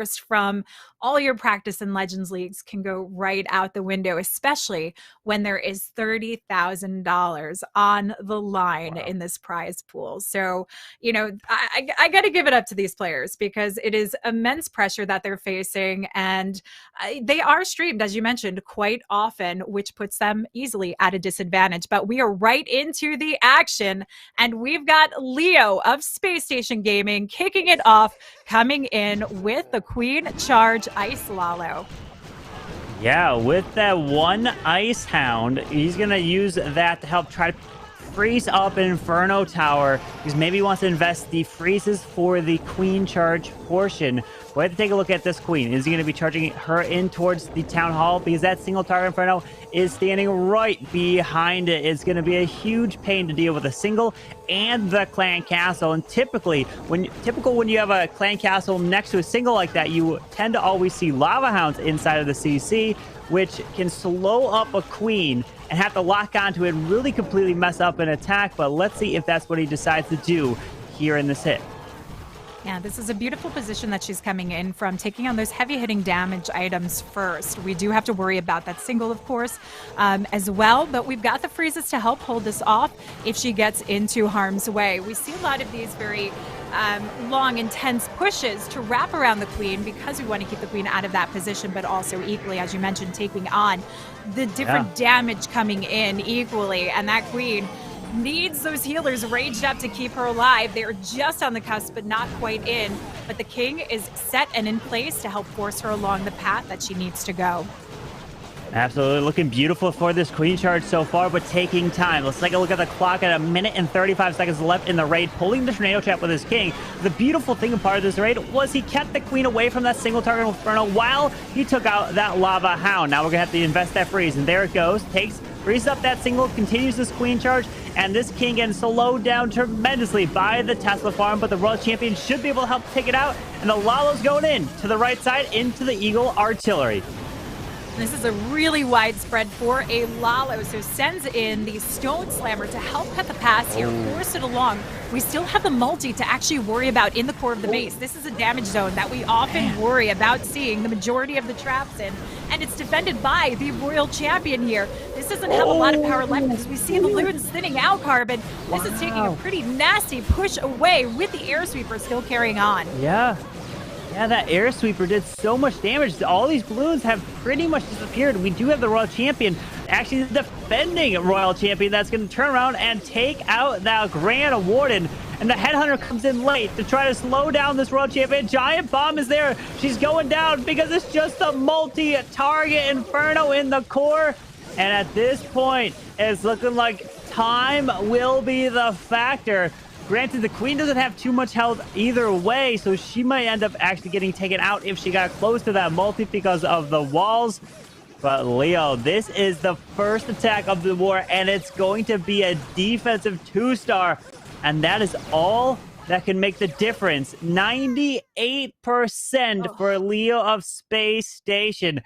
from all your practice in Legends Leagues can go right out the window, especially when there is $30,000 on the line in this prize pool. So, you know, I got to give it up to these players because it is immense pressure that they're facing. And they are streamed, as you mentioned, quite often, which puts them easily at a disadvantage. But we are right into the action. And we've got Leo of Spacestation Gaming kicking it off, coming in with the Queen Charge Ice Lalo. Yeah, with that one Ice Hound, he's going to use that to help try to freeze up an Inferno Tower because maybe he wants to invest the freezes for the Queen Charge portion. We'll have to take a look at this Queen. Is he going to be charging her in towards the Town Hall? Because that single target Inferno is standing right behind it. It's going to be a huge pain to deal with a single and the clan castle. And typically, when you have a clan castle next to a single like that, you tend to always see lava hounds inside of the CC, which can slow up a queen and have to lock onto it and really completely mess up an attack. But let's see if that's what he decides to do here in this hit. Yeah, this is a beautiful position that she's coming in from, taking on those heavy-hitting damage items first. We do have to worry about that single, of course, as well, but we've got the freezes to help hold this off if she gets into harm's way. We see a lot of these very long, intense pushes to wrap around the queen because we want to keep the queen out of that position, but also equally, as you mentioned, taking on the different damage coming in equally, and that queen needs those healers raged up to keep her alive. They're just on the cusp, but not quite in. But the king is set and in place to help force her along the path that she needs to go. Absolutely looking beautiful for this Queen Charge so far, but taking time. Let's take a look at the clock at 1 minute and 35 seconds left in the raid, pulling the tornado trap with his king. The beautiful thing of part of this raid was he kept the queen away from that single target Inferno while he took out that lava hound. Now we're gonna have to invest that freeze, and there it goes. Freezes up that single, continues this Queen Charge, and this king getting slowed down tremendously by the Tesla farm, but the Royal Champion should be able to help take it out, and the Lalo's going in to the right side into the Eagle Artillery. This is a really widespread for a Lalo, so sends in the Stone Slammer to help cut the pass here, force it along. We still have the multi to actually worry about in the core of the base. This is a damage zone that we often worry about seeing the majority of the traps in, and it's defended by the Royal Champion here. This doesn't have a lot of power left because we see the loons thinning out Carbon. This is taking a pretty nasty push away with the Air Sweeper still carrying on. Yeah, that Air Sweeper did so much damage. All these balloons have pretty much disappeared. We do have the Royal Champion, actually the defending Royal Champion, that's going to turn around and take out that Grand Warden. And the Headhunter comes in late to try to slow down this Royal Champion. Giant Bomb is there. She's going down because it's just a multi-target Inferno in the core. And at this point, it's looking like time will be the factor. Granted, the queen doesn't have too much health either way, so she might end up actually getting taken out if she got close to that multi because of the walls. But Leo, this is the first attack of the war, and it's going to be a defensive 2-star. And that is all that can make the difference. 98% for Leo of Spacestation.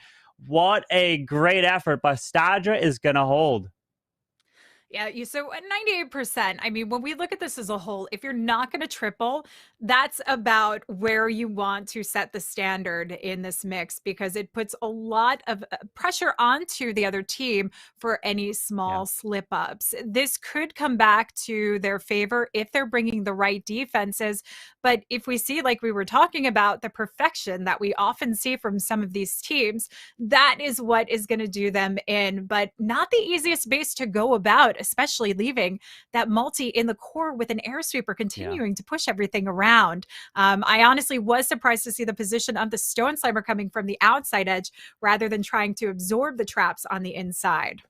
What a great effort, but Stadra is going to hold. Yeah, so at 98%, I mean, when we look at this as a whole, if you're not going to triple, that's about where you want to set the standard in this mix, because it puts a lot of pressure onto the other team for any small slip-ups. This could come back to their favor if they're bringing the right defenses, but if we see, like we were talking about, the perfection that we often see from some of these teams, that is what is going to do them in, but not the easiest base to go about, especially leaving that multi in the core with an Air Sweeper continuing to push everything around. I honestly was surprised to see the position of the Stone Slimer coming from the outside edge rather than trying to absorb the traps on the inside.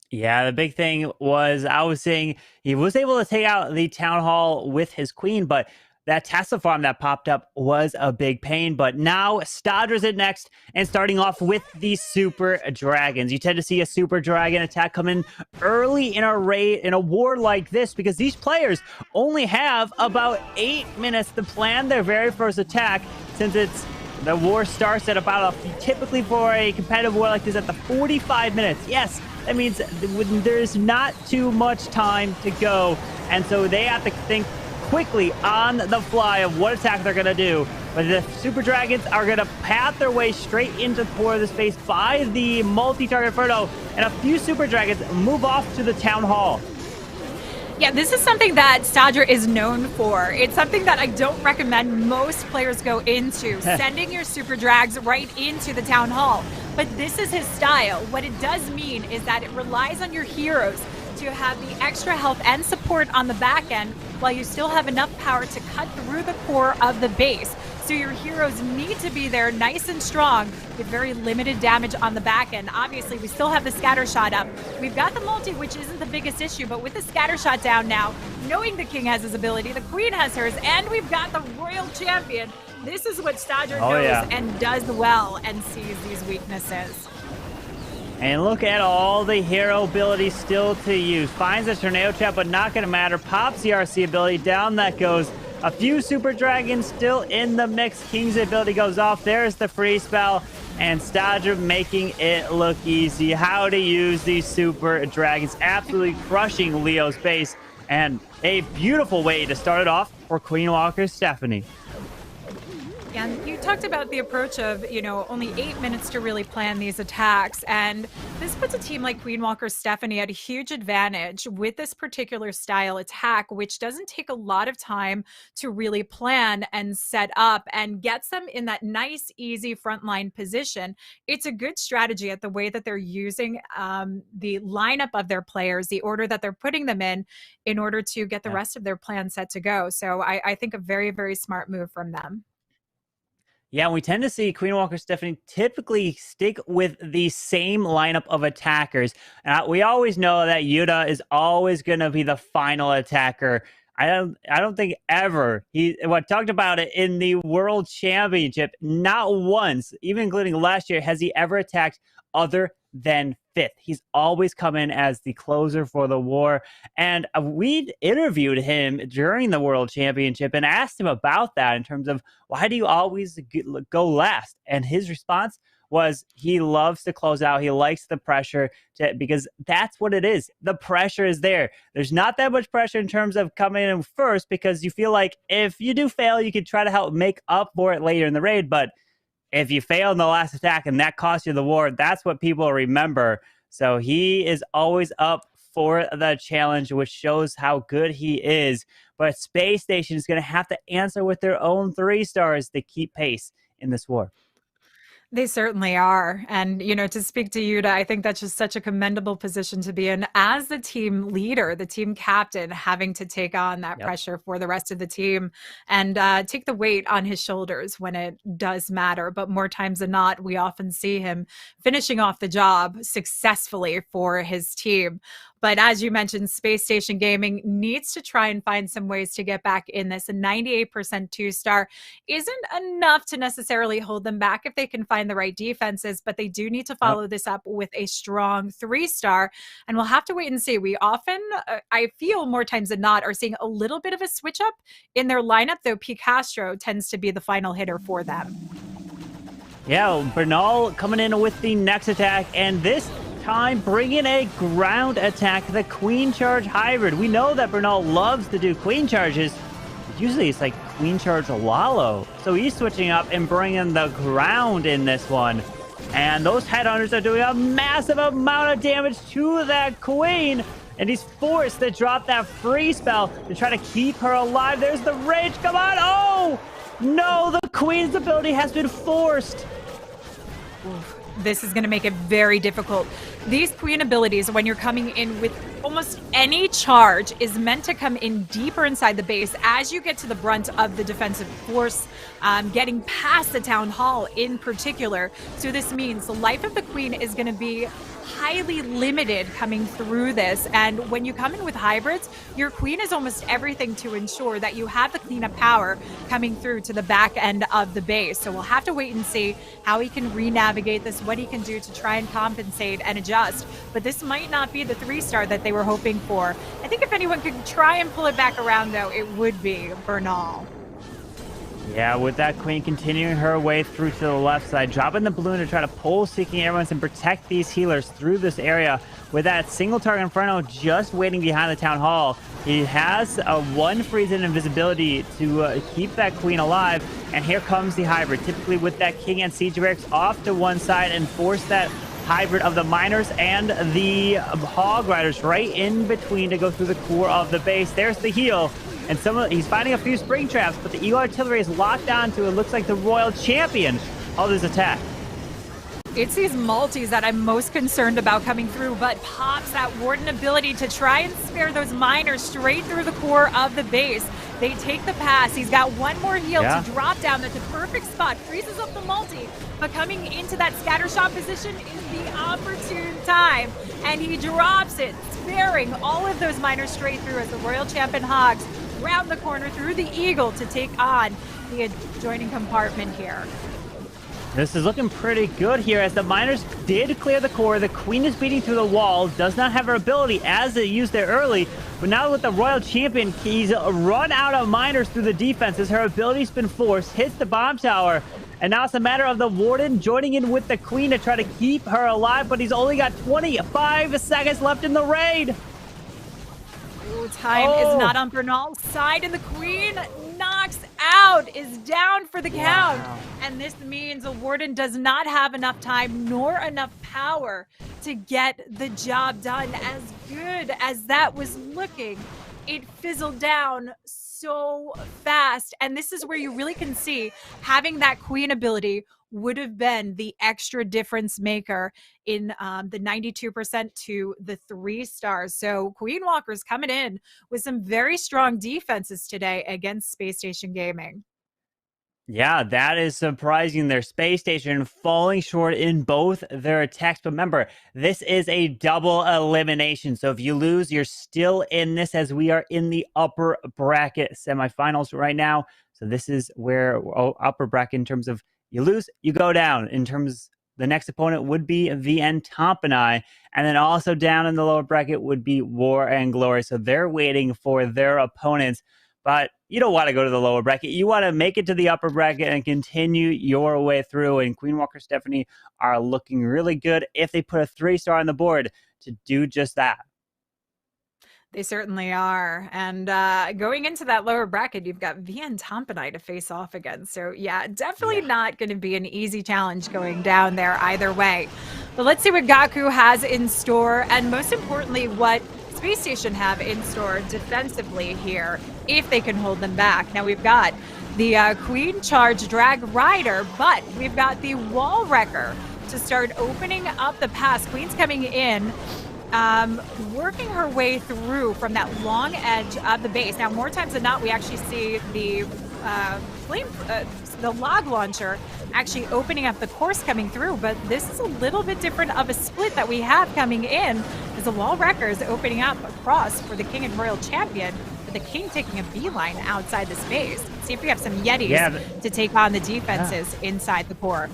Yeah, the big thing was I was saying he was able to take out the Town Hall with his queen, but that Tesla farm that popped up was a big pain. But now Stadra's it next, and starting off with the Super Dragons. You tend to see a Super Dragon attack come in early in a raid, in a war like this, because these players only have about 8 minutes to plan their very first attack, since the war starts at about typically for a competitive war like this at the 45 minutes. Yes, that means there's not too much time to go, and so they have to think quickly on the fly of what attack they're going to do. But the Super Dragons are going to path their way straight into the core of the space by the multi-target Inferno, and a few Super Dragons move off to the Town Hall. Yeah, this is something that Stadger is known for. It's something that I don't recommend most players go into, sending your Super Drags right into the Town Hall. But this is his style. What it does mean is that it relies on your heroes to have the extra health and support on the back end while you still have enough power to cut through the core of the base. So your heroes need to be there nice and strong with very limited damage on the back end. Obviously, we still have the scatter shot up. We've got the multi, which isn't the biggest issue, but with the scatter shot down now, knowing the king has his ability, the queen has hers, and we've got the royal champion. This is what Stadger knows and does well and sees these weaknesses. And look at all the hero abilities still to use. Finds a tornado trap, but not going to matter. Pops the RC ability. Down that goes. A few Super Dragons still in the mix. King's ability goes off. There's the free spell. And Stadger making it look easy. How to use these Super Dragons. Absolutely crushing Leo's base. And a beautiful way to start it off for Queen Walker Stephanie. And you talked about the approach of, only 8 minutes to really plan these attacks. And this puts a team like Queen Walker Stephanie at a huge advantage with this particular style attack, which doesn't take a lot of time to really plan and set up and gets them in that nice, easy frontline position. It's a good strategy at the way that they're using the lineup of their players, the order that they're putting them in order to get the rest of their plan set to go. So I think a very, very smart move from them. Yeah, we tend to see Queen Walker Stephanie typically stick with the same lineup of attackers. We always know that Yuda is always going to be the final attacker. I don't think ever talked about it in the World Championship. Not once, even including last year, has he ever attacked other than fifth. He's always come in as the closer for the war. And we interviewed him during the World Championship and asked him about that in terms of why do you always go last? And his response was he loves to close out. He likes the pressure because that's what it is. The pressure is there. There's not that much pressure in terms of coming in first because you feel like if you do fail, you can try to help make up for it later in the raid. But if you fail in the last attack and that costs you the war, that's what people remember. So he is always up for the challenge, which shows how good he is. But Space Station is going to have to answer with their own 3 stars to keep pace in this war. They certainly are. And, to speak to Yuda, I think that's just such a commendable position to be in as the team leader, the team captain, having to take on that pressure for the rest of the team and take the weight on his shoulders when it does matter. But more times than not, we often see him finishing off the job successfully for his team. But as you mentioned, Space Station Gaming needs to try and find some ways to get back in this. A 98% 2-star isn't enough to necessarily hold them back if they can find the right defenses, but they do need to follow this up with a strong 3-star. And we'll have to wait and see. We often, I feel more times than not, are seeing a little bit of a switch up in their lineup, though Castro tends to be the final hitter for them. Yeah, Bernal coming in with the next attack, and this time bringing a ground attack, the Queen Charge Hybrid. We know that Bernal loves to do Queen Charges. Usually it's like Queen Charge Lalo. So he's switching up and bringing the ground in this one. And those Headhunters are doing a massive amount of damage to that Queen. And he's forced to drop that free spell to try to keep her alive. There's the Rage. Come on. Oh, no, the Queen's ability has been forced. Oof. This is going to make it very difficult. These Queen abilities, when you're coming in with almost any charge, is meant to come in deeper inside the base as you get to the brunt of the defensive force, getting past the Town Hall in particular. So this means the life of the Queen is going to be highly limited coming through this. And when you come in with hybrids, your Queen is almost everything to ensure that you have the cleanup power coming through to the back end of the base. So we'll have to wait and see how he can re-navigate this, what he can do to try and compensate and adjust. But this might not be the 3-star that they were hoping for. I think if anyone could try and pull it back around, though, it would be Bernal. Yeah, with that queen continuing her way through to the left side, dropping the balloon to try to pull Seeking Airlines and protect these healers through this area. With that single target Inferno just waiting behind the Town Hall, he has a one freeze and invisibility to keep that queen alive. And here comes the hybrid, typically with that King and Siege Barracks off to one side and force that hybrid of the miners and the hog riders right in between to go through the core of the base. There's the heal. And he's finding a few spring traps, but the Eagle Artillery is locked onto it. Looks like the Royal Champion of this attack. It's these multis that I'm most concerned about coming through, but Pops that Warden ability to try and spare those miners straight through the core of the base. They take the pass. He's got one more heal to drop down. That's a perfect spot. Freezes up the multi, but coming into that scatter shot position is the opportune time. And he drops it, sparing all of those miners straight through as the Royal Champion Hogs round the corner through the Eagle to take on the adjoining compartment here. This is looking pretty good here as the miners did clear the core. The queen is beating through the wall, does not have her ability as they used it early. But now with the Royal Champion, he's run out of miners through the defenses. Her ability's been forced, hits the bomb tower. And now it's a matter of the Warden joining in with the queen to try to keep her alive. But he's only got 25 seconds left in the raid. Time is not on Bernal's side, and the queen knocks out, is down for the count. And this means the Warden does not have enough time nor enough power to get the job done. As good as that was looking, it fizzled down so fast. And this is where you really can see having that queen ability would have been the extra difference maker in the 92% to the 3 stars. So Queen Walker's coming in with some very strong defenses today against Space Station Gaming. Yeah, that is surprising. Their Space Station falling short in both their attacks. But remember, this is a double elimination. So if you lose, you're still in this as we are in the upper bracket semifinals right now. So this is where upper bracket in terms of you lose, you go down. In terms, the next opponent would be VN Tompanai. And then also down in the lower bracket would be War and Glory. So they're waiting for their opponents. But you don't want to go to the lower bracket. You want to make it to the upper bracket and continue your way through. And Queen Walker Stephanie are looking really good if they put a 3-star on the board to do just that. They certainly are. And going into that lower bracket, you've got VN Tompanai to face off against. So yeah, definitely not going to be an easy challenge going down there either way. But let's see what Gaku has in store, and most importantly, what Space Station have in store defensively here, if they can hold them back. Now we've got the Queen Charge Drag Rider, but we've got the Wall Wrecker to start opening up the pass. Queen's coming in, working her way through from that long edge of the base. Now, more times than not, we actually see the the log launcher actually opening up the course coming through, but this is a little bit different of a split that we have coming in as the Wall Wrecker is opening up across for the King and Royal Champion, with the King taking a beeline outside the space. Let's see if we have some Yetis to take on the defenses inside the core.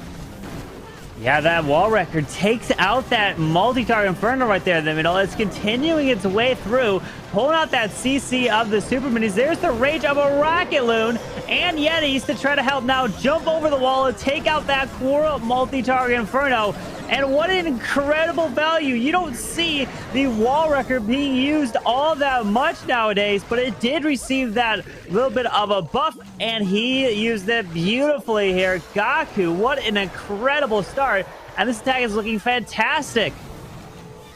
Yeah, that Wall Wrecker takes out that multi-target Inferno right there in the middle. It's continuing its way through, pulling out that CC of the Super Minis. There's the rage of a Rocket Loon and Yetis to try to help now jump over the wall and take out that Quora multi-target Inferno. And what an incredible value. You don't see the Wall Wrecker being used all that much nowadays, but it did receive that little bit of a buff, and he used it beautifully here. Gaku, what an incredible start. And this attack is looking fantastic.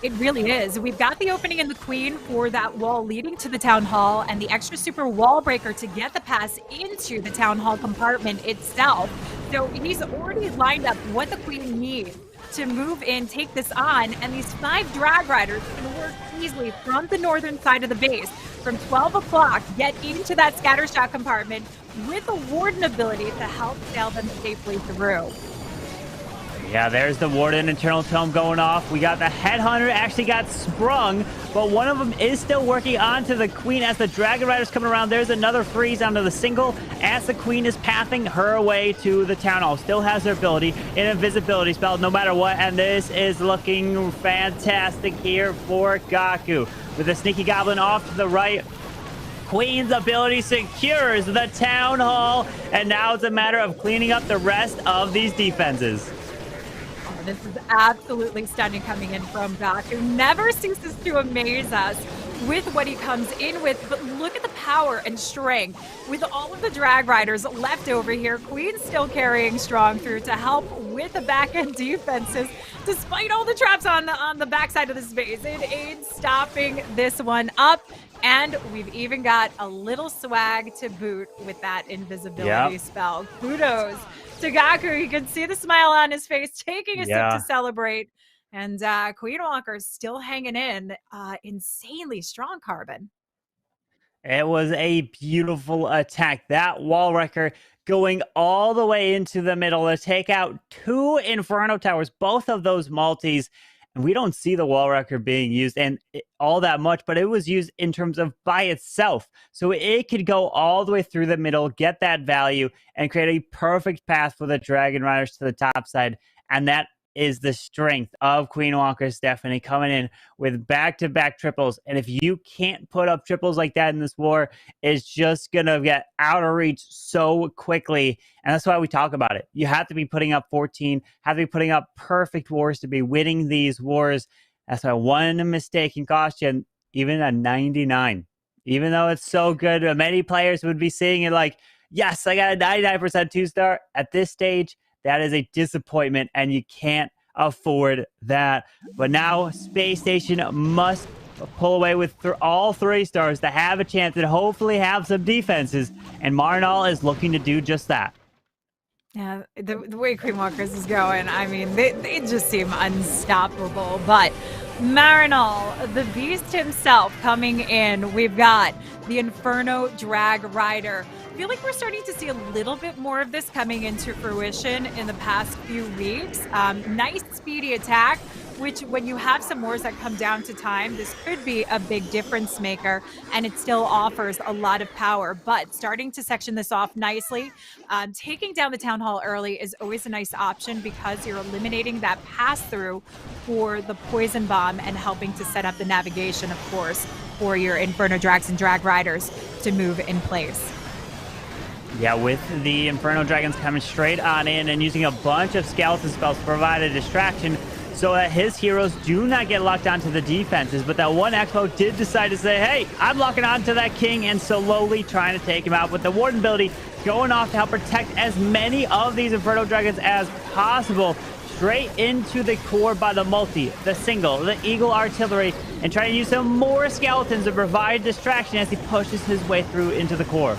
It really is. We've got the opening in the Queen for that wall leading to the Town Hall, and the extra super wall breaker to get the pass into the Town Hall compartment itself. So he's already lined up what the Queen needs to move in, take this on, and these 5 drag riders can work easily from the northern side of the base from 12 o'clock, get into that scatter shot compartment with a Warden ability to help sail them safely through. Yeah, there's the Warden internal tome going off. We got the Headhunter actually got sprung, but one of them is still working onto the Queen as the Dragon Rider's coming around. There's another freeze onto the single as the Queen is pathing her way to the Town Hall. Still has her ability, an invisibility spell no matter what, and this is looking fantastic here for Gaku. With the Sneaky Goblin off to the right, Queen's ability secures the town hall, and now it's a matter of cleaning up the rest of these defenses. Oh, this is absolutely stunning coming in from Gaku. Never ceases to amaze us with what he comes in with, but look at the power and strength. With all of the drag riders left over here, Queen's still carrying strong through to help with the back-end defenses, despite all the traps on the backside of the space. It aids stopping this one up. And we've even got a little swag to boot with that invisibility spell. Kudos to Gaku. You can see the smile on his face, taking a sip to celebrate. And Queen Walker's still hanging in. Insanely strong, Carbon. It was a beautiful attack. That wall wrecker going all the way into the middle to take out 2 Inferno Towers, both of those multis. And we don't see the wall wrecker being used all that much, but it was used in terms of by itself. So it could go all the way through the middle, get that value, and create a perfect path for the Dragon Riders to the top side. And that is the strength of Queen Walker Stephanie coming in with back-to-back triples. And if you can't put up triples like that in this war, it's just going to get out of reach so quickly. And that's why we talk about it. You have to be putting up 14, have to be putting up perfect wars to be winning these wars. That's why one mistake can cost you even a 99. Even though it's so good, many players would be seeing it like, yes, I got a 99% 2-star. At this stage, that is a disappointment, and you can't afford that. But now Space Station must pull away with all 3 stars to have a chance and hopefully have some defenses. And Marinol is looking to do just that. Yeah, the way Queen Walkers is going, I mean, they just seem unstoppable. But Marinol, the beast himself, coming in. We've got the Inferno Drag Rider. I feel like we're starting to see a little bit more of this coming into fruition in the past few weeks. Nice speedy attack, which when you have some wars that come down to time, this could be a big difference maker, and it still offers a lot of power. But starting to section this off nicely, taking down the town hall early is always a nice option because you're eliminating that pass through for the poison bomb and helping to set up the navigation, of course, for your Inferno Drags and Drag Riders to move in place. Yeah, with the Inferno Dragons coming straight on in and using a bunch of skeleton spells to provide a distraction so that his heroes do not get locked onto the defenses. But that one Expo did decide to say, hey, I'm locking onto that king, and slowly trying to take him out with the Warden ability going off to help protect as many of these Inferno Dragons as possible. Straight into the core by the multi, the single, the eagle artillery, and trying to use some more skeletons to provide distraction as he pushes his way through into the core.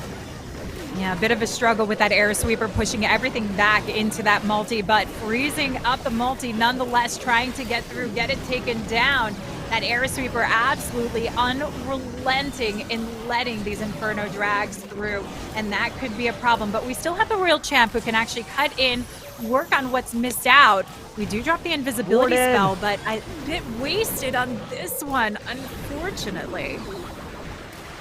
Yeah, a bit of a struggle with that air sweeper, pushing everything back into that multi, but freezing up the multi nonetheless, trying to get through, get it taken down. That air sweeper absolutely unrelenting in letting these Inferno Drags through, and that could be a problem. But we still have the Royal Champ who can actually cut in, work on what's missed out. We do drop the invisibility spell, but a bit wasted on this one, unfortunately.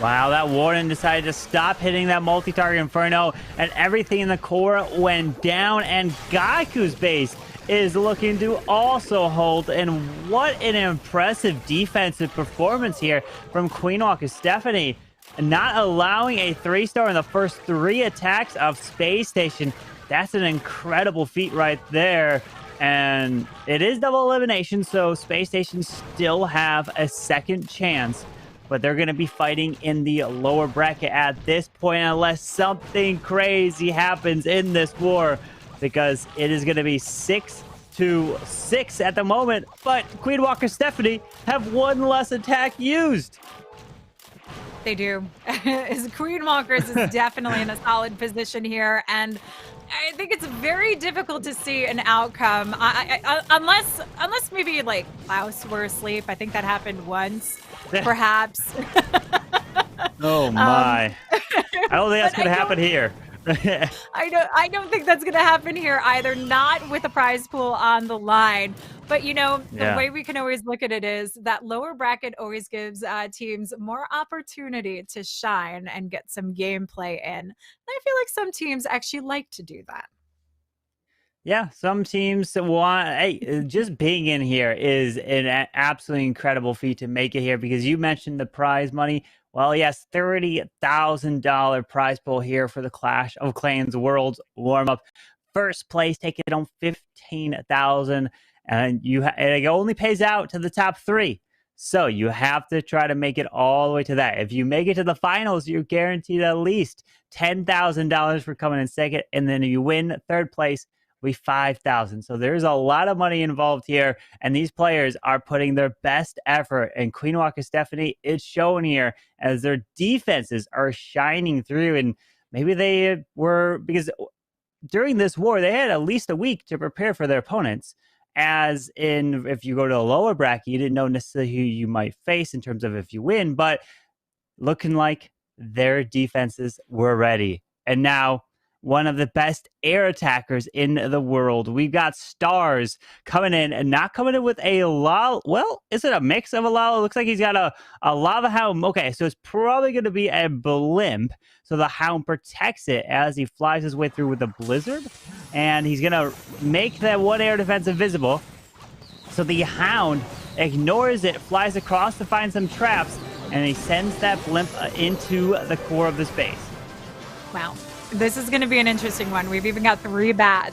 Wow, that Warden decided to stop hitting that multi-target Inferno, and everything in the core went down, and Gaku's base is looking to also hold. And what an impressive defensive performance here from Queen Walker Stephanie, not allowing a 3-star in the first 3 attacks of Space Station. That's an incredible feat right there. And it is double elimination, so Space Station still have a second chance. But they're going to be fighting in the lower bracket at this point unless something crazy happens in this war, because it is going to be 6-6 at the moment. But Queen Walker Stephanie have one less attack used. They do. Queen Walkers is definitely in a solid position here, and I think it's very difficult to see an outcome unless maybe like Klaus were asleep. I think that happened once, perhaps. Oh my! I don't think that's gonna happen here. I don't think that's gonna happen here either. Not with a prize pool on the line. But you know, the way we can always look at it is that lower bracket always gives teams more opportunity to shine and get some gameplay in. And I feel like some teams actually like to do that. Yeah, some teams want, hey, just being in here is an absolutely incredible feat to make it here, because you mentioned the prize money. Well, yes, $30,000 prize pool here for the Clash of Clans Worlds warm up. First place taking home 15,000, and it only pays out to the top three. So you have to try to make it all the way to that. If you make it to the finals, you're guaranteed at least $10,000 for coming in second, and then if you win third place, we 5,000. So there's a lot of money involved here, and these players are putting their best effort. And Queen Walker Stephanie, it's shown here as their defenses are shining through, and maybe they were because during this war, they had at least a week to prepare for their opponents. As in, if you go to a lower bracket, you didn't know necessarily who you might face in terms of if you win, but looking like their defenses were ready. And now, one of the best air attackers in the world. We've got Stars coming in and not coming in with a lalo. Well, is it a mix of a lalo? It looks like he's got a lava hound. Okay, so it's probably going to be a blimp. So the hound protects it as he flies his way through with a blizzard. And he's going to make that one air defense invisible. So the hound ignores it, flies across to find some traps, and he sends that blimp into the core of the space. Wow. This is going to be an interesting one. We've even got 3 bat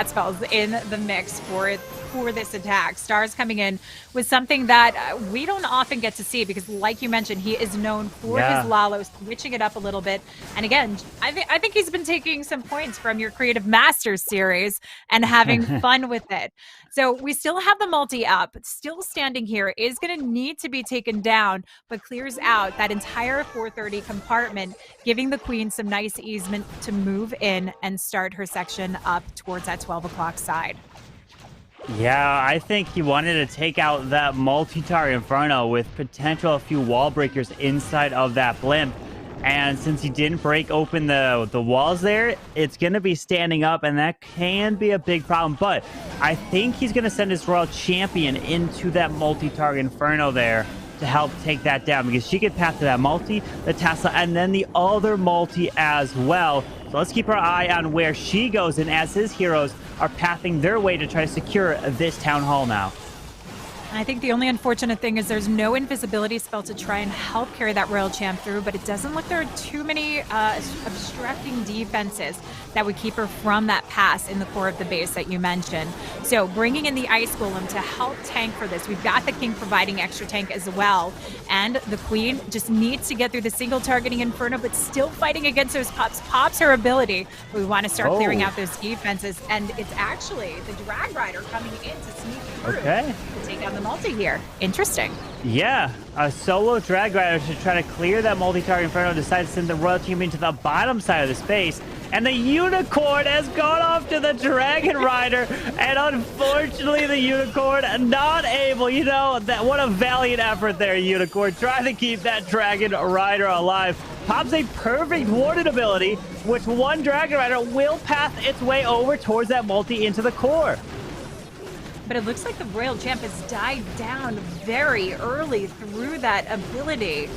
spells in the mix for this attack. Stars coming in with something that we don't often get to see because, like you mentioned, he is known for his lalo, switching it up a little bit. And again, I think he's been taking some points from your Creative Masters series and having fun with it. So we still have the multi up, still standing here, is going to need to be taken down, but clears out that entire 430 compartment, giving the queen some nice easement to move in and start her section up towards that 12 o'clock side. Yeah, I think he wanted to take out that multi-tar inferno with potential a few wall breakers inside of that blimp. And since he didn't break open the walls there, it's going to be standing up, and that can be a big problem. But I think he's going to send his Royal Champion into that multi-target Inferno there to help take that down, because she could path to that multi, the Tesla, and then the other multi as well. So let's keep our eye on where she goes, and as his heroes are pathing their way to try to secure this town hall now. I think the only unfortunate thing is there's no invisibility spell to try and help carry that Royal Champ through, but it doesn't look there are too many obstructing defenses that would keep her from that pass in the core of the base that you mentioned. So bringing in the Ice Golem to help tank for this. We've got the King providing extra tank as well, and the Queen just needs to get through the single targeting Inferno, but still fighting against those pops. Pops her ability. We want to start clearing out those defenses, and it's actually the Drag Rider coming in to sneak through to take out the multi here. Interesting. Yeah, a solo Drag Rider to try to clear that multi-target Inferno, decides to send the Royal Champion to the bottom side of the space. And the Unicorn has gone off to the Dragon Rider, and unfortunately the Unicorn not able, you know, that what a valiant effort there, Unicorn, trying to keep that Dragon Rider alive. Pops a perfect warded ability, which one Dragon Rider will path its way over towards that multi into the core. But it looks like the Royal Champ has died down very early through that ability.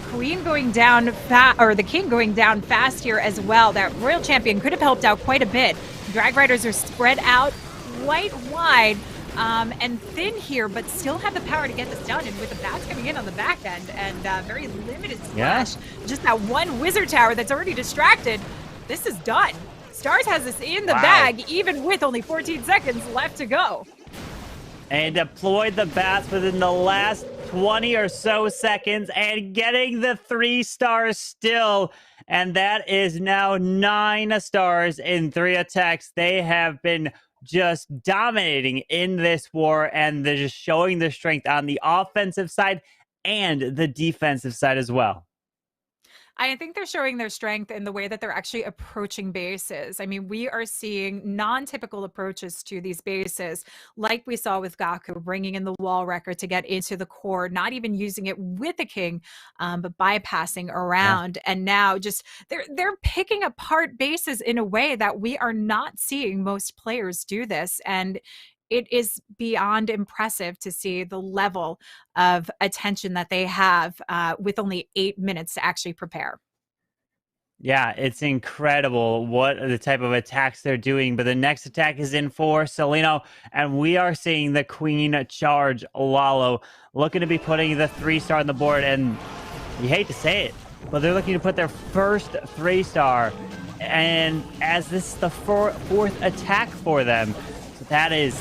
Queen going down fast, or the King going down fast here as well. That Royal Champion could have helped out quite a bit. Drag Riders are spread out quite wide and thin here, but still have the power to get this done. And with the bats coming in on the back end and very limited splash, just that one Wizard Tower that's already distracted, this is done. Stars has this in the bag, even with only 14 seconds left to go. And deployed the bats within the last 20 or so seconds and getting the 3 stars still. And that is now 9 stars in 3 attacks. They have been just dominating in this war, and they're just showing their strength on the offensive side and the defensive side as well. I think they're showing their strength in the way that they're actually approaching bases. I mean, we are seeing non-typical approaches to these bases, like we saw with Gaku, bringing in the wall wrecker to get into the core, not even using it with the King, but bypassing around. And now just they're picking apart bases in a way that we are not seeing most players do this. And it is beyond impressive to see the level of attention that they have with only 8 minutes to actually prepare. Yeah, it's incredible what the type of attacks they're doing. But the next attack is in for Celino, and we are seeing the Queen charge Lalo, looking to be putting the 3-star on the board. And You hate to say it, but they're looking to put their first 3-star, and as this is the fourth attack for them, so that is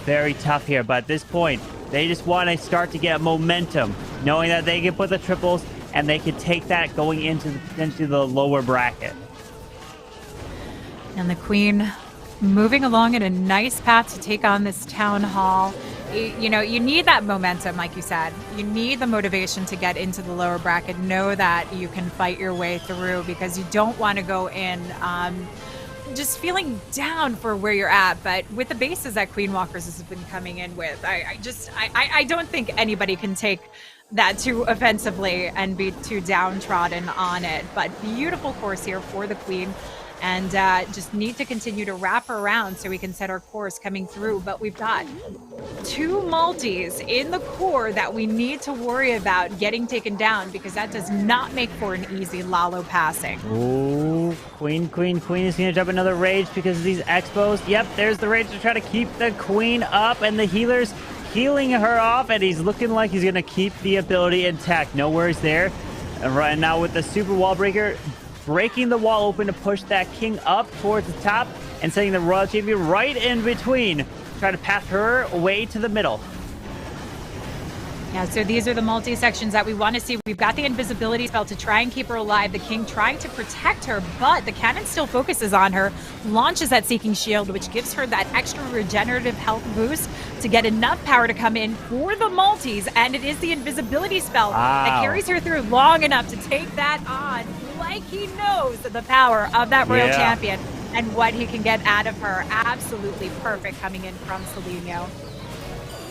very tough here. But at this point, they just want to start to get momentum, knowing that they can put the triples and they can take that going into potentially the lower bracket. And the queen moving along in a nice path to take on this town hall. You know, you need that momentum, like you said. You need the motivation to get into the lower bracket. Know that you can fight your way through, because you don't want to go in just feeling down for where you're at. But with the bases that Queen Walkers has been coming in with, I don't think anybody can take that too offensively and be too downtrodden on it. But beautiful course here for the Queen. And just need to continue to wrap her around so we can set our course coming through. But we've got 2 multis in the core that we need to worry about getting taken down, because that does not make for an easy Lalo passing. Ooh, Queen is going to drop another rage because of these expos. Yep, there's the rage to try to keep the Queen up, and the healer's healing her off, and he's looking like he's going to keep the ability intact. No worries there. And right now with the super wall breaker, breaking the wall open to push that king up towards the top and sending the royal champion right in between. Try to path her way to the middle. Yeah, so these are the multi-sections that we want to see. We've got the invisibility spell to try and keep her alive. The king trying to protect her, but the cannon still focuses on her, launches that Seeking Shield, which gives her that extra regenerative health boost to get enough power to come in for the multis. And it is the invisibility spell that carries her through long enough to take that on, like he knows the power of that royal champion and what he can get out of her. Absolutely perfect coming in from Celino.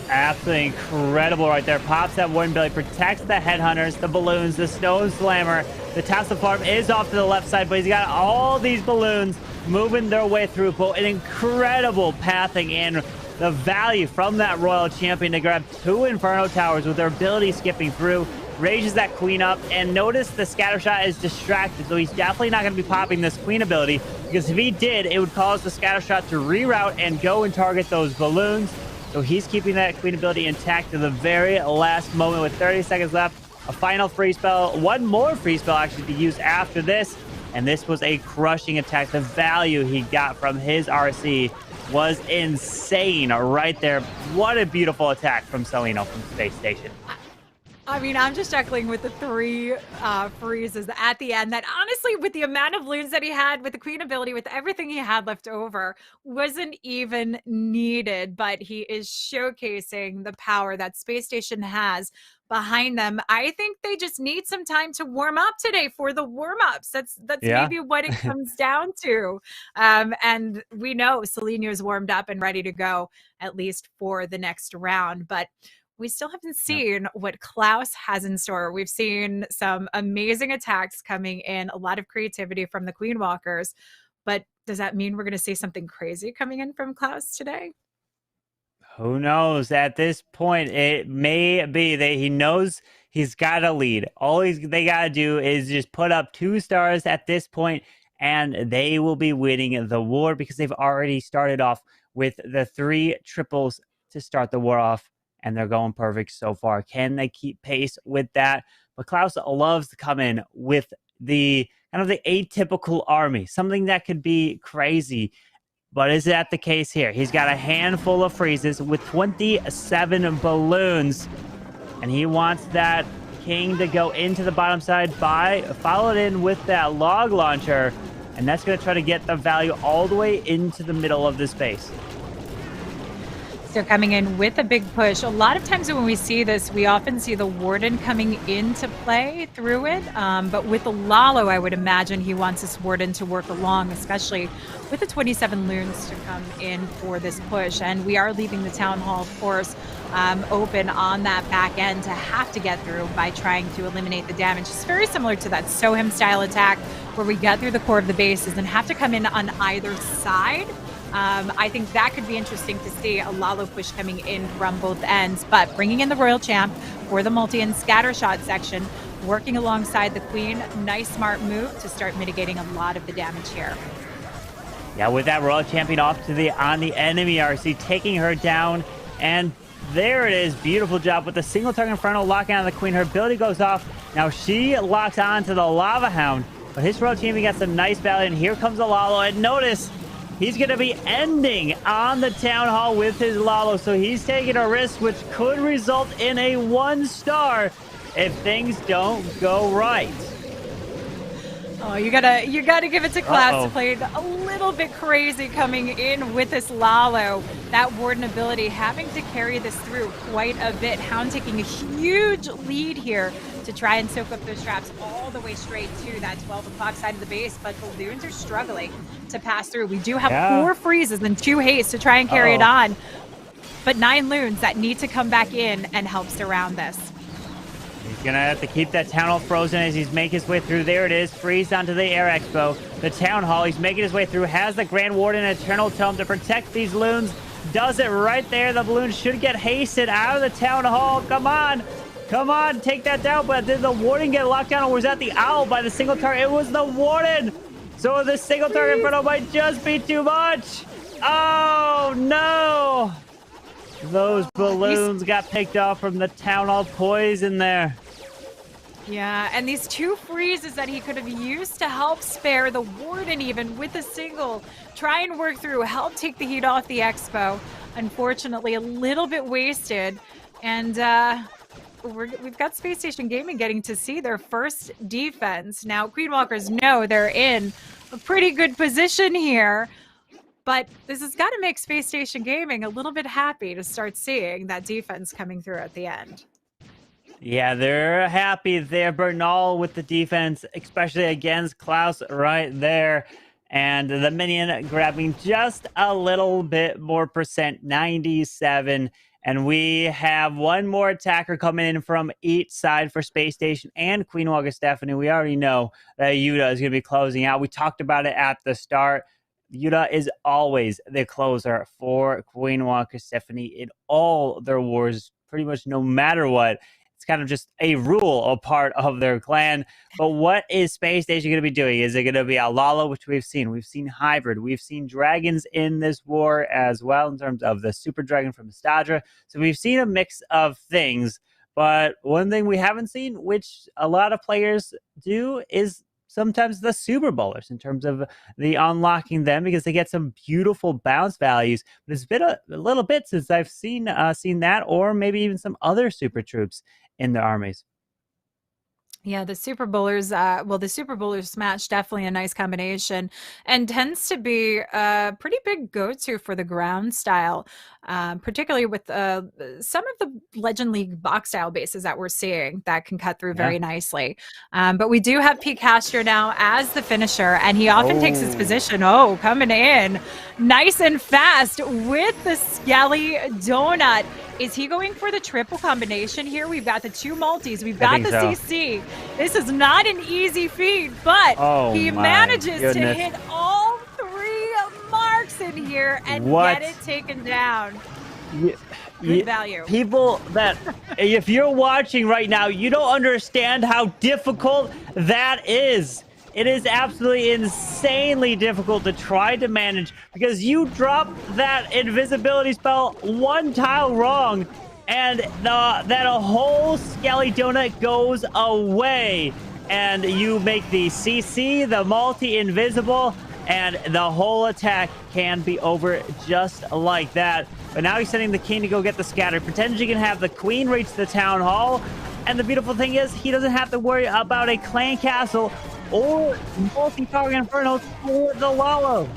Absolutely incredible right there. Pops that Warden Belly, protects the headhunters, the balloons, the stone slammer. The Tassel Farm is off to the left side, but he's got all these balloons moving their way through. But an incredible pathing in. The value from that royal champion to grab 2 Inferno Towers with their ability skipping through. Rages that queen up, and notice the scatter shot is distracted, so he's definitely not going to be popping this queen ability, because if he did, it would cause the scatter shot to reroute and go and target those balloons. So he's keeping that queen ability intact to the very last moment with 30 seconds left. A final free spell, one more free spell actually to use after this, and this was a crushing attack. The value he got from his RC was insane right there. What a beautiful attack from Celino from Space Station. I mean, I'm just chuckling with the 3 freezes at the end that, honestly, with the amount of loons that he had, with the queen ability, with everything he had left over, wasn't even needed. But he is showcasing the power that Space Station has behind them. I think they just need some time to warm up today for the warm-ups. That's maybe what it comes down to. And we know Celino is warmed up and ready to go, at least for the next round. But we still haven't seen what Klaus has in store. We've seen some amazing attacks coming in, a lot of creativity from the Queen Walkers. But does that mean we're going to see something crazy coming in from Klaus today? Who knows? At this point, it may be that he knows he's got a lead. All they got to do is just put up 2 stars at this point, and they will be winning the war, because they've already started off with the 3 triples to start the war off. And they're going perfect so far. Can they keep pace with that? But Klaus loves to come in with the kind of the atypical army, something that could be crazy. But is that the case here? He's got a handful of freezes with 27 balloons, and he wants that king to go into the bottom side, followed in with that log launcher, and that's going to try to get the value all the way into the middle of the space. So coming in with a big push. A lot of times when we see this, we often see the Warden coming into play through it. But with the Lalo, I would imagine he wants this Warden to work along, especially with the 27 loons to come in for this push. And we are leaving the Town Hall, of course, open on that back end to have to get through by trying to eliminate the damage. It's very similar to that Sohim style attack where we get through the core of the bases and have to come in on either side. I think that could be interesting to see, a Lalo push coming in from both ends, but bringing in the Royal Champ for the multi and scatter shot section, working alongside the Queen. Nice, smart move to start mitigating a lot of the damage here. Yeah, with that Royal Champion off to on the enemy RC, taking her down, and There it is. Beautiful job with the single target inferno locking on the queen. Her ability goes off. Now she locks on to the lava hound. But his royal champion got some nice value. And here comes the lalo. And notice he's going to be ending on the town hall with his lalo. So he's taking a risk, which could result in a 1-star if things don't go right. Oh, you gotta give it to Klaus. Played a little bit crazy coming in with this lalo. That warden ability having to carry this through quite a bit. Hound taking a huge lead here to try and soak up those traps all the way straight to that 12 o'clock side of the base, but balloons are struggling to pass through. We do have 4 freezes and 2 haste to try and carry it on, but 9 loons that need to come back in and help surround this. He's going to have to keep that town hall frozen as he's making his way through. There it is. Freeze onto the air expo. The town hall. He's making his way through. Has the Grand Warden Eternal Tome to protect these loons. Does it right there. The balloon should get hasted out of the town hall. Come on. Come on. Take that down. But did the warden get locked down, or was that the owl by the single target? It was the warden. So the single target inferno might just be too much. Oh, no. Those balloons got picked off from the town hall poison there. Yeah, and these 2 freezes that he could have used to help spare the warden even with a single. Try and work through, help take the heat off the expo. Unfortunately, a little bit wasted. And we've got Spacestation Gaming getting to see their first defense. Now, Queen Walkers know they're in a pretty good position here. But this has got to make Spacestation Gaming a little bit happy to start seeing that defense coming through at the end. Yeah, they're happy there. Bernal with the defense, especially against Klaus right there. And the minion grabbing just a little bit more percent, 97. And we have one more attacker coming in from each side for Space Station and Queen Walker Stephanie. We already know that Yuda is going to be closing out. We talked about it at the start. Yuda is always the closer for Queen Walker Stephanie in all their wars, pretty much no matter what. It's kind of just a rule, a part of their clan. But what is Space Station going to be doing? Is it going to be a lalo, which we've seen? We've seen hybrid. We've seen dragons in this war as well in terms of the super dragon from Stag. So we've seen a mix of things. But one thing we haven't seen, which a lot of players do, is sometimes the super bowlers in terms of the unlocking them, because they get some beautiful bounce values. But it's been a little bit since I've seen that, or maybe even some other super troops in the armies. Yeah, the Super Bowlers, the Super Bowlers smash, definitely a nice combination, and tends to be a pretty big go-to for the ground style, particularly with some of the Legend League box style bases that we're seeing that can cut through very nicely. But we do have Castro now as the finisher, and he often takes his position. Oh, coming in nice and fast with the Skelly Donut. Is he going for the triple combination here? We've got the 2 multis. We've got the CC. This is not an easy feat, but he manages to hit all 3 marks in here and get it taken down. Good value. People that, if you're watching right now, you don't understand how difficult that is. It is absolutely insanely difficult to try to manage, because you drop that invisibility spell 1 tile wrong, and that a whole Skelly Donut goes away, and you make the CC, the multi-invisible, and the whole attack can be over just like that. But now he's sending the king to go get the scatter. Pretends you can have the queen reach the town hall, and the beautiful thing is he doesn't have to worry about a clan castle or multi-target inferno for the lalo.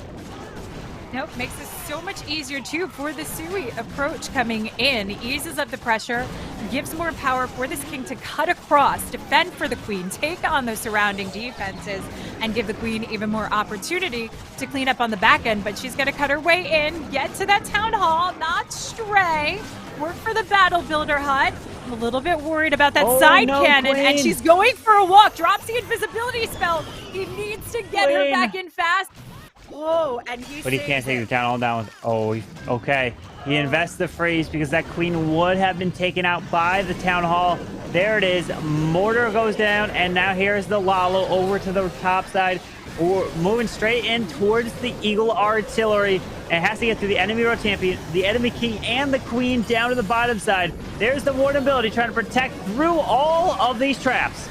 Nope, makes this so much easier too for the Sui approach coming in. Eases up the pressure, gives more power for this king to cut across, defend for the queen, take on those surrounding defenses, and give the queen even more opportunity to clean up on the back end. But she's going to cut her way in, get to that town hall, not stray, work for the battle builder hut. I'm a little bit worried about that side cannon, queen. And she's going for a walk, drops the invisibility spell. He needs to get her back in fast. Whoa, and but he can't take the town hall down with, okay. He invests the freeze because that queen would have been taken out by the town hall. There it is. Mortar goes down, and now here's the lalo over to the top side. or moving straight in towards the Eagle artillery. And has to get through the enemy royal champion, the enemy king, and the queen down to the bottom side. There's the warden ability trying to protect through all of these traps.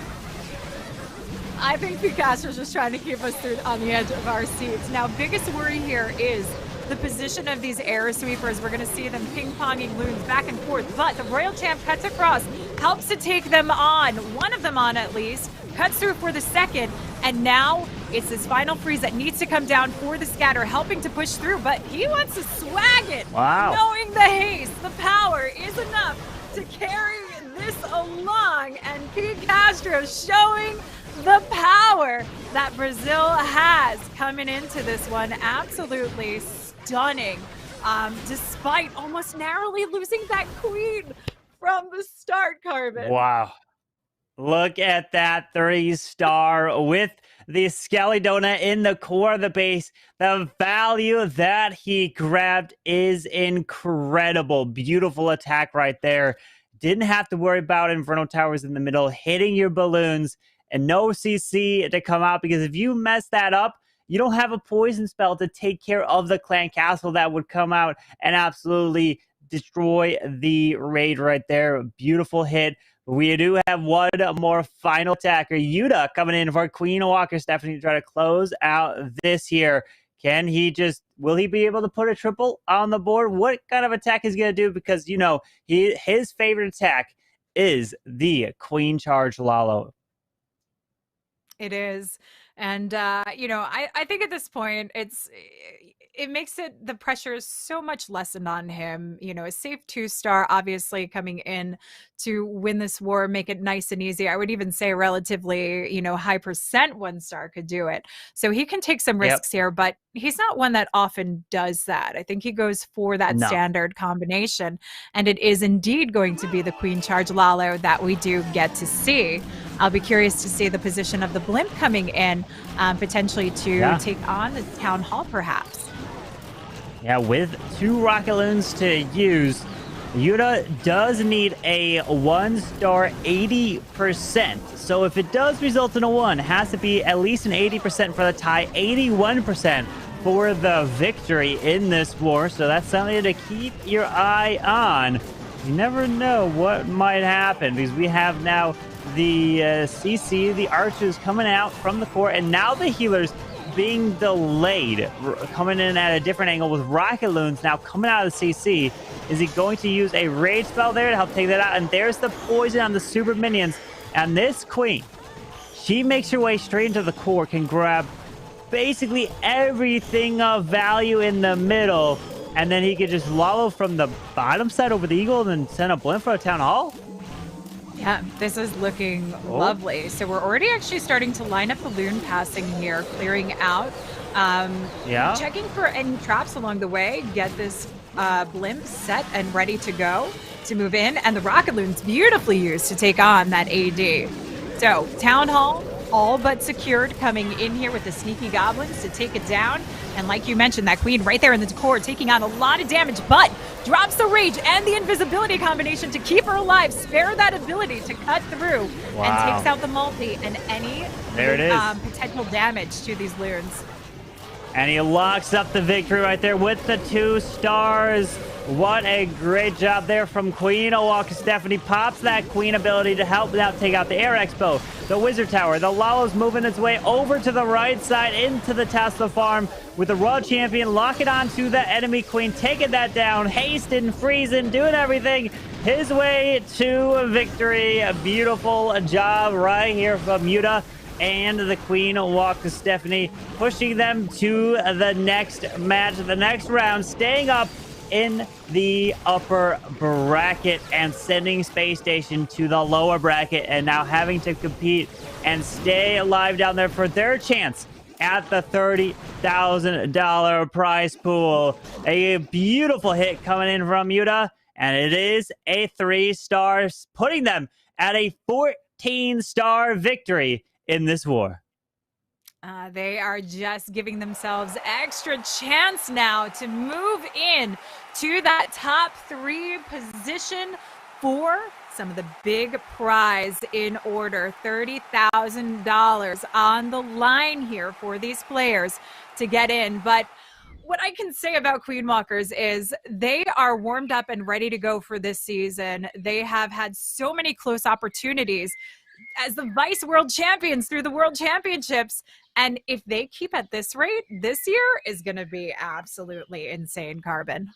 I think the Castro's just trying to keep us through on the edge of our seats. Now, biggest worry here is the position of these air sweepers. We're going to see them ping-ponging loons back and forth, but the Royal Champ cuts across, helps to take them on, one of them on at least, cuts through for the second, and now it's this final freeze that needs to come down for the scatter, helping to push through, but he wants to swag it. Wow. Knowing the haste, the power is enough to carry this along, and King Castro showing the power that Brazil has coming into this one. Absolutely stunning, despite almost narrowly losing that queen from the start, Carbon. Wow. Look at that 3-star with the Skelly Donut in the core of the base. The value that he grabbed is incredible. Beautiful attack right there. Didn't have to worry about Inferno Towers in the middle, hitting your balloons, and no CC to come out, because if you mess that up, you don't have a poison spell to take care of the clan castle that would come out and absolutely destroy the raid right there. Beautiful hit. We do have one more final attacker, Yuda, coming in for Queen Walker Stephanie to try to close out this here. Will he be able to put a triple on the board? What kind of attack is he going to do? Because, you know, his favorite attack is the Queen Charge Lalo. It is. And, you know, I think at this point, it makes the pressure is so much lessened on him. You know, a safe 2-star, obviously coming in to win this war, make it nice and easy. I would even say relatively, you know, high percent 1-star could do it. So he can take some risks here, but he's not one that often does that. I think he goes for that standard combination, and it is indeed going to be the Queen Charge Lalo that we do get to see. I'll be curious to see the position of the blimp coming in, potentially to take on the town hall, perhaps. Yeah, with 2 rocket loons to use, Yuda does need a 1-star 80%. So if it does result in a 1, it has to be at least an 80% for the tie, 81% for the victory in this war. So that's something to keep your eye on. You never know what might happen, because we have now the CC, the archers coming out from the core, and now the healers being delayed, coming in at a different angle with rocket loons now coming out of the CC. Is he going to use a rage spell there to help take that out? And there's the poison on the super minions. And this queen, she makes her way straight into the core, can grab basically everything of value in the middle, and then he could just lalo from the bottom side over the eagle and then send a blimp for a town hall. Yeah, this is looking lovely. So we're already actually starting to line up the loon passing here, clearing out. Checking for any traps along the way, get this blimp set and ready to go to move in. And the rocket loon's beautifully used to take on that AD. So town hall, all but secured, coming in here with the sneaky goblins to take it down. And like you mentioned, that queen right there in the core taking on a lot of damage, but drops the rage and the invisibility combination to keep her alive, spare that ability to cut through, and takes out the multi and any potential damage to these loons. And he locks up the victory right there with the 2 stars. What a great job there from Queen Walker Stephanie. Pops that queen ability to help out take out the Air Expo, the Wizard Tower. The Lalo's moving its way over to the right side into the Tesla farm with the Royal Champion locking on to the enemy queen, taking that down, hasting, freezing, doing everything his way to victory. A beautiful job right here from Yuda and the Queen Walker Stephanie, pushing them to the next match, the next round, staying up in the upper bracket and sending Space Station to the lower bracket, and now having to compete and stay alive down there for their chance at the $30,000 prize pool. A beautiful hit coming in from Yuda, and it is a 3-star, putting them at a 14-star victory in this war. They are just giving themselves extra chance now to move in to that top 3 position for some of the big prize in order. $30,000 on the line here for these players to get in. But what I can say about Queen Walkers is they are warmed up and ready to go for this season. They have had so many close opportunities as the vice world champions through the world championships. And if they keep at this rate, this year is going to be absolutely insane, Carbon.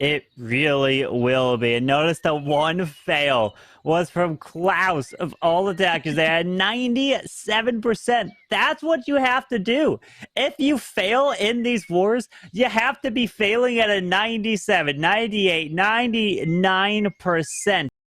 It really will be. And notice the one fail was from Klaus of all attackers. They had 97%. That's what you have to do. If you fail in these wars, you have to be failing at a 97, 98, 99%.